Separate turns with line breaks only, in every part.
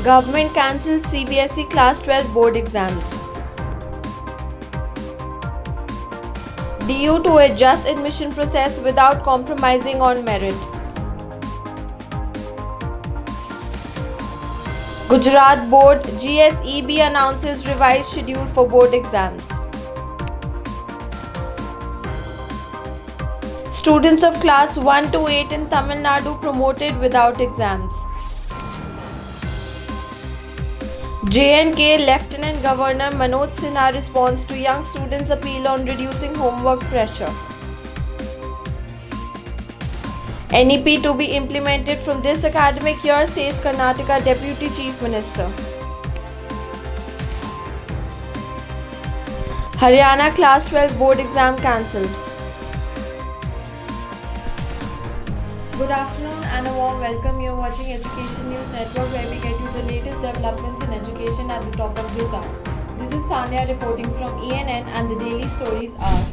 Government cancelled CBSE Class 12 board exams. DU to adjust admission process without compromising on merit. Gujarat Board GSEB announces revised schedule for board exams. Students of class 1 to 8 in Tamil Nadu promoted without exams. J&K Lieutenant Governor Manoj Sinha responds to young students' appeal on reducing homework pressure. NEP to be implemented from this academic year, says Karnataka Deputy Chief Minister. Haryana Class 12 board exam cancelled. Good afternoon and a warm welcome. You are watching Education News Network, where we get you the latest developments in education at the top of this hour. This is Sanya reporting from ENN, and the daily stories are: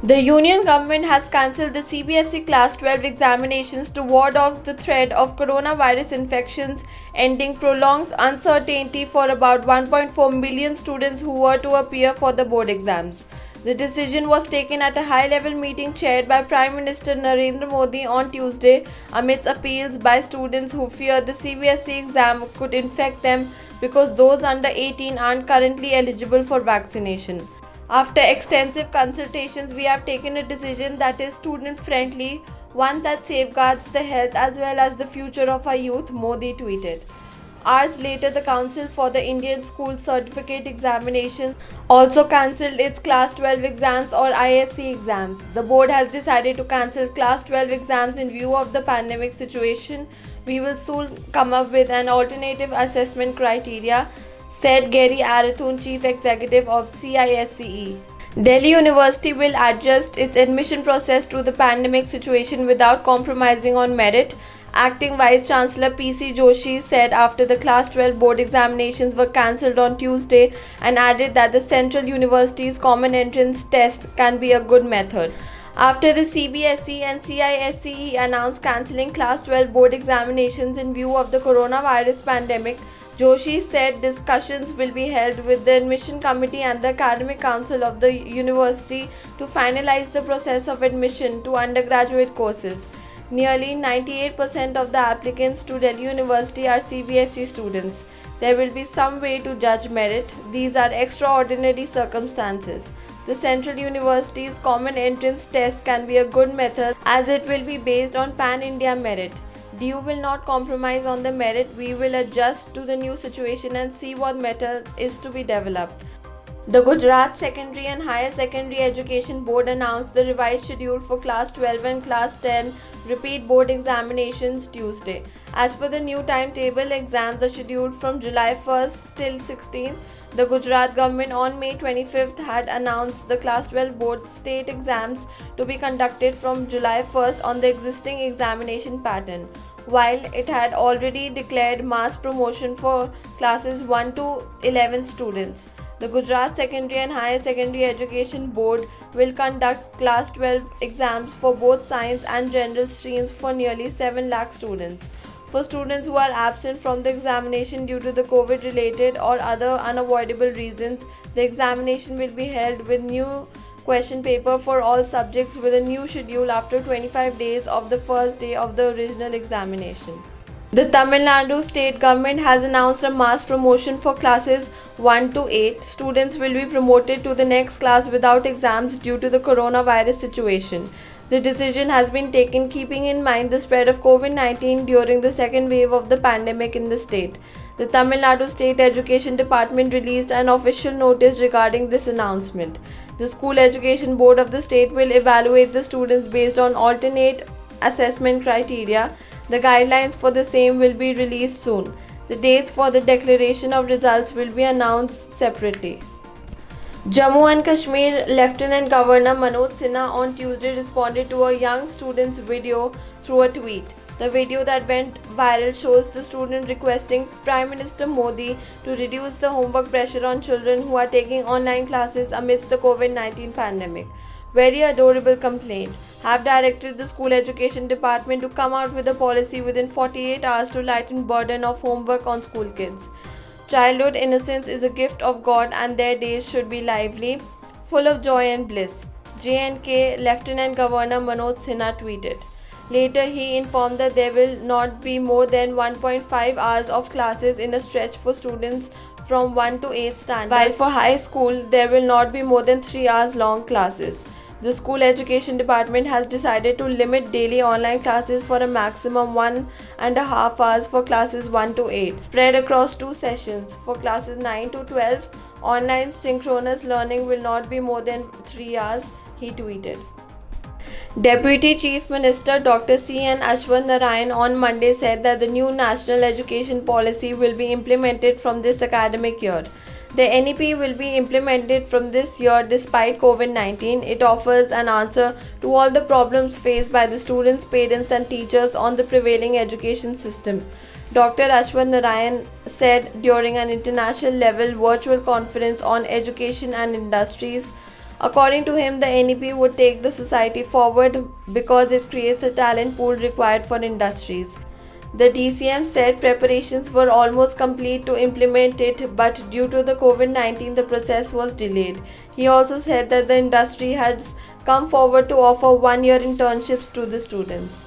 the Union Government has cancelled the CBSE Class 12 examinations to ward off the threat of coronavirus infections, ending prolonged uncertainty for about 1.4 million students who were to appear for the board exams. The decision was taken at a high-level meeting chaired by Prime Minister Narendra Modi on Tuesday, amidst appeals by students who fear the CBSE exam could infect them because those under 18 aren't currently eligible for vaccination. After extensive consultations, we have taken a decision that is student-friendly, one that safeguards the health as well as the future of our youth, Modi tweeted. Hours later, the Council for the Indian School Certificate Examinations also cancelled its Class 12 exams or ISC exams. The board has decided to cancel Class 12 exams in view of the pandemic situation. We will soon come up with an alternative assessment criteria, said Gary Arathun, Chief Executive of CISCE. Delhi University will adjust its admission process to the pandemic situation without compromising on merit, Acting Vice Chancellor P.C. Joshi said after the Class 12 board examinations were cancelled on Tuesday, and added that the Central University's Common Entrance Test can be a good method. After the CBSE and CISCE announced cancelling Class 12 board examinations in view of the coronavirus pandemic, Joshi said discussions will be held with the admission committee and the academic council of the university to finalize the process of admission to undergraduate courses. Nearly 98% of the applicants to Delhi University are CBSE students. There will be some way to judge merit. These are extraordinary circumstances. The Central University's Common Entrance Test can be a good method as it will be based on Pan-India merit. DU will not compromise on the merit. We will adjust to the new situation and see what method is to be developed. The Gujarat Secondary and Higher Secondary Education Board announced the revised schedule for Class 12 and Class 10 repeat board examinations Tuesday. As per the new timetable, exams are scheduled from July 1st till 16th. The Gujarat government on May 25th had announced the Class 12 board state exams to be conducted from July 1st on the existing examination pattern, while it had already declared mass promotion for classes 1 to 11 students. The Gujarat Secondary and Higher Secondary Education Board will conduct Class 12 exams for both science and general streams for nearly 7 lakh students. For students who are absent from the examination due to the COVID-related or other unavoidable reasons, the examination will be held with new question paper for all subjects with a new schedule after 25 days of the first day of the original examination. The Tamil Nadu state government has announced a mass promotion for classes 1 to 8. Students will be promoted to the next class without exams due to the coronavirus situation. The decision has been taken keeping in mind the spread of COVID-19 during the second wave of the pandemic in the state. The Tamil Nadu State Education Department released an official notice regarding this announcement. The School Education Board of the state will evaluate the students based on alternate assessment criteria. The guidelines for the same will be released soon. The dates for the declaration of results will be announced separately. Jammu and Kashmir Lieutenant Governor Manoj Sinha on Tuesday responded to a young student's video through a tweet. The video that went viral shows the student requesting Prime Minister Modi to reduce the homework pressure on children who are taking online classes amidst the COVID-19 pandemic. Very adorable complaint. Have directed the school education department to come out with a policy within 48 hours to lighten burden of homework on school kids. Childhood innocence is a gift of God and their days should be lively, full of joy and bliss. J&K Lieutenant Governor Manoj Sinha tweeted. Later, he informed that there will not be more than 1.5 hours of classes in a stretch for students from 1 to 8 standard, while for high school, there will not be more than 3 hours long classes. The school education department has decided to limit daily online classes for a maximum 1.5 hours for classes 1 to 8, spread across 2 sessions. For classes 9 to 12, online synchronous learning will not be more than 3 hours, he tweeted. Deputy Chief Minister Dr. C.N. Ashwath Narayan on Monday said that the new national education policy will be implemented from this academic year. The NEP will be implemented from this year despite COVID-19. It offers an answer to all the problems faced by the students, parents and teachers on the prevailing education system. Dr. Ashwath Narayan said during an international level virtual conference on education and industries. According to him, the NEP would take the society forward because it creates a talent pool required for industries. The DCM said preparations were almost complete to implement it, but due to the COVID-19, the process was delayed. He also said that the industry has come forward to offer one-year internships to the students.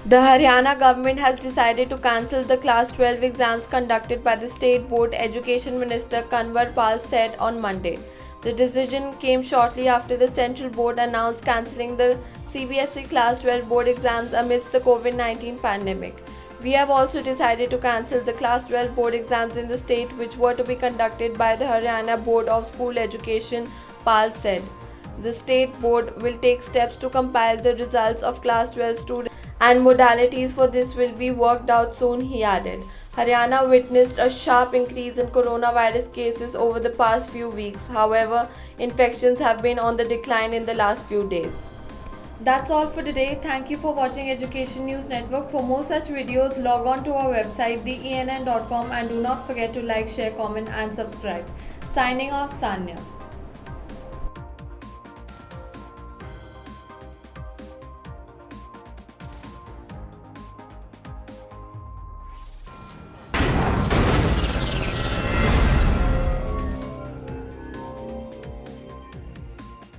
The Haryana government has decided to cancel the Class 12 exams conducted by the State Board, Education Minister Kanwar Pal said on Monday. The decision came shortly after the Central Board announced cancelling the CBSE Class 12 board exams amidst the COVID-19 pandemic. We have also decided to cancel the Class 12 board exams in the state which were to be conducted by the Haryana Board of School Education, Pal said. The state board will take steps to compile the results of Class 12 students and modalities for this will be worked out soon, he added. Haryana witnessed a sharp increase in coronavirus cases over the past few weeks. However, infections have been on the decline in the last few days. That's all for today. Thank you for watching Education News Network. For more such videos, log on to our website theENN.com and do not forget to like, share, comment and subscribe. Signing off, Sanya.